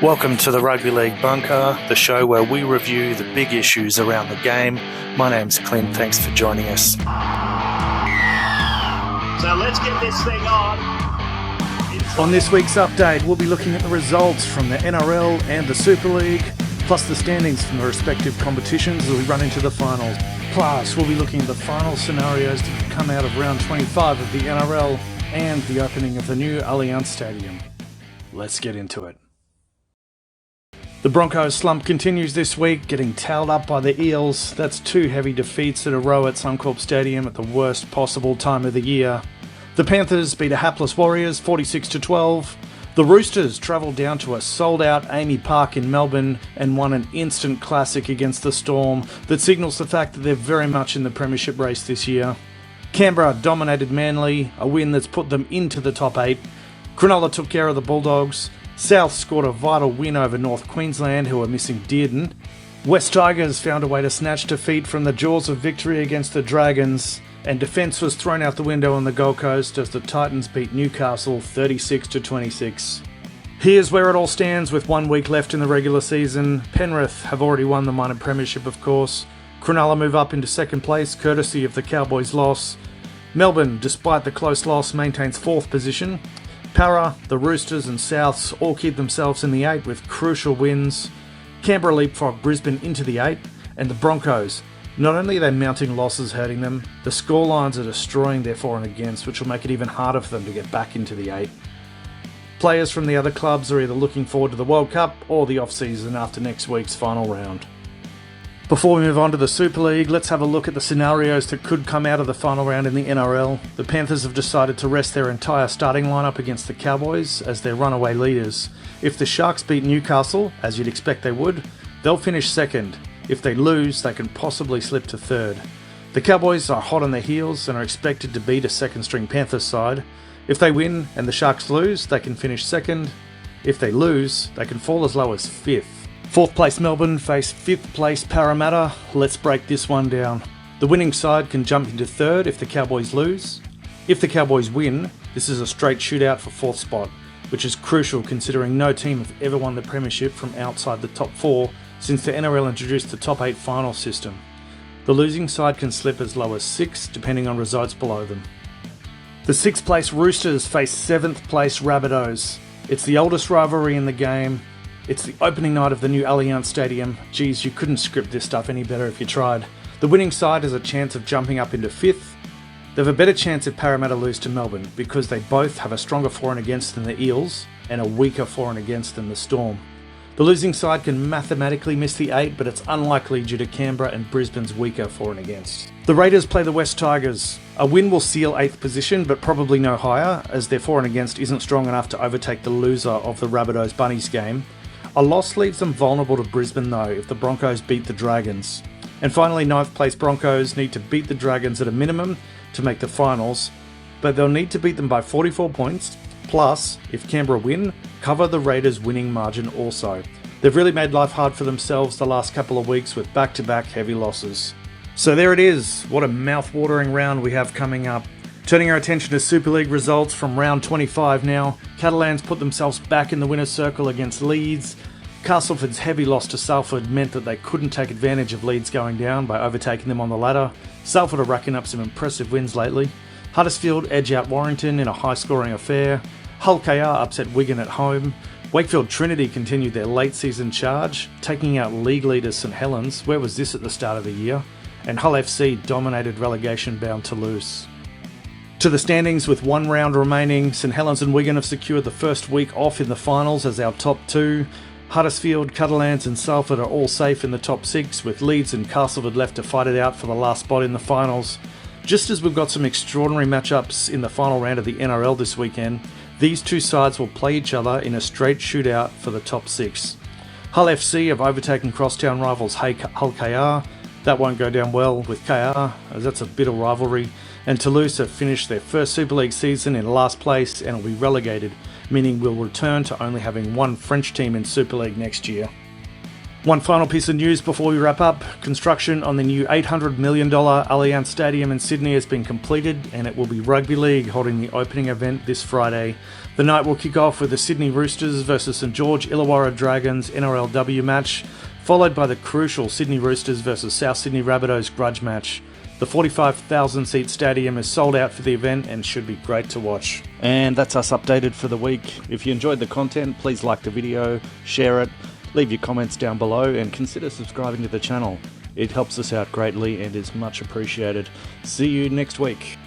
Welcome to the Rugby League Bunker, the show where we review the big issues around the game. My name's Clint, thanks for joining us. So let's get this thing on. On this week's update, we'll be looking at the results from the NRL and the Super League, plus the standings from the respective competitions as we run into the finals. Plus, we'll be looking at the final scenarios to come out of round 25 of the NRL and the opening of the new Allianz Stadium. Let's get into it. The Broncos slump continues this week, getting towed up by the Eels. That's two heavy defeats in a row at Suncorp Stadium at the worst possible time of the year. The Panthers beat a hapless Warriors 46-12. The Roosters travelled down to a sold-out Amy Park in Melbourne and won an instant classic against the Storm that signals the fact that they're very much in the premiership race this year. Canberra dominated Manly, a win that's put them into the top 8. Cronulla took care of the Bulldogs. South scored a vital win over North Queensland, who are missing Dearden. West Tigers found a way to snatch defeat from the jaws of victory against the Dragons, and defence was thrown out the window on the Gold Coast as the Titans beat Newcastle 36-26. Here's where it all stands with 1 week left in the regular season. Penrith have already won the minor premiership, of course. Cronulla move up into second place, courtesy of the Cowboys' loss. Melbourne, despite the close loss, maintains fourth position. Para, the Roosters and Souths all keep themselves in the 8 with crucial wins. Canberra leapfrog Brisbane into the 8, and the Broncos, not only are they mounting losses hurting them, the scorelines are destroying their for and against, which will make it even harder for them to get back into the 8. Players from the other clubs are either looking forward to the World Cup or the off-season after next week's final round. Before we move on to the Super League, let's have a look at the scenarios that could come out of the final round in the NRL. The Panthers have decided to rest their entire starting lineup against the Cowboys as their runaway leaders. If the Sharks beat Newcastle, as you'd expect they would, they'll finish second. If they lose, they can possibly slip to third. The Cowboys are hot on their heels and are expected to beat a second-string Panthers side. If they win and the Sharks lose, they can finish second. If they lose, they can fall as low as fifth. Fourth place Melbourne face fifth place Parramatta. Let's break this one down. The winning side can jump into third if the Cowboys lose. If the Cowboys win, this is a straight shootout for fourth spot, which is crucial considering no team have ever won the premiership from outside the top 4 since the NRL introduced the top 8 final system. The losing side can slip as low as 6 depending on results below them. The 6th place Roosters face 7th place Rabbitohs. It's the oldest rivalry in the game. It's the opening night of the new Allianz Stadium. Geez, you couldn't script this stuff any better if you tried. The winning side has a chance of jumping up into 5th. They have a better chance if Parramatta lose to Melbourne because they both have a stronger for and against than the Eels and a weaker for and against than the Storm. The losing side can mathematically miss the 8, but it's unlikely due to Canberra and Brisbane's weaker for and against. The Raiders play the West Tigers. A win will seal 8th position, but probably no higher, as their for and against isn't strong enough to overtake the loser of the Rabbitohs Bunnies game. A loss leaves them vulnerable to Brisbane though if the Broncos beat the Dragons. And finally, 9th place Broncos need to beat the Dragons at a minimum to make the finals, but they'll need to beat them by 44 points, plus, if Canberra win, cover the Raiders' winning margin also. They've really made life hard for themselves the last couple of weeks with back-to-back heavy losses. So there it is, what a mouth-watering round we have coming up. Turning our attention to Super League results from round 25 now, Catalans put themselves back in the winner's circle against Leeds. Castleford's heavy loss to Salford meant that they couldn't take advantage of Leeds going down by overtaking them on the ladder. Salford are racking up some impressive wins lately. Huddersfield edge out Warrington in a high-scoring affair. Hull KR upset Wigan at home. Wakefield Trinity continued their late-season charge, taking out league leaders St Helens. Where was this at the start of the year? And Hull FC dominated relegation-bound Toulouse. To the standings with 1 round remaining, St Helens and Wigan have secured the first week off in the finals as our top 2. Huddersfield, Catalans and Salford are all safe in the top 6, with Leeds and Castleford left to fight it out for the last spot in the finals. Just as we've got some extraordinary matchups in the final round of the NRL this weekend, these two sides will play each other in a straight shootout for the top 6. Hull FC have overtaken crosstown rivals Hull KR. That won't go down well with KR, as that's a bitter rivalry. And Toulouse have finished their first Super League season in last place and will be relegated, meaning we'll return to only having one French team in Super League next year. One final piece of news before we wrap up. Construction on the new $800 million Allianz Stadium in Sydney has been completed, and it will be Rugby League holding the opening event this Friday. The night will kick off with the Sydney Roosters versus St George Illawarra Dragons NRLW match, followed by the crucial Sydney Roosters versus South Sydney Rabbitohs grudge match. The 45,000 seat stadium is sold out for the event and should be great to watch. And that's us updated for the week. If you enjoyed the content, please like the video, share it, leave your comments down below, and consider subscribing to the channel. It helps us out greatly and is much appreciated. See you next week.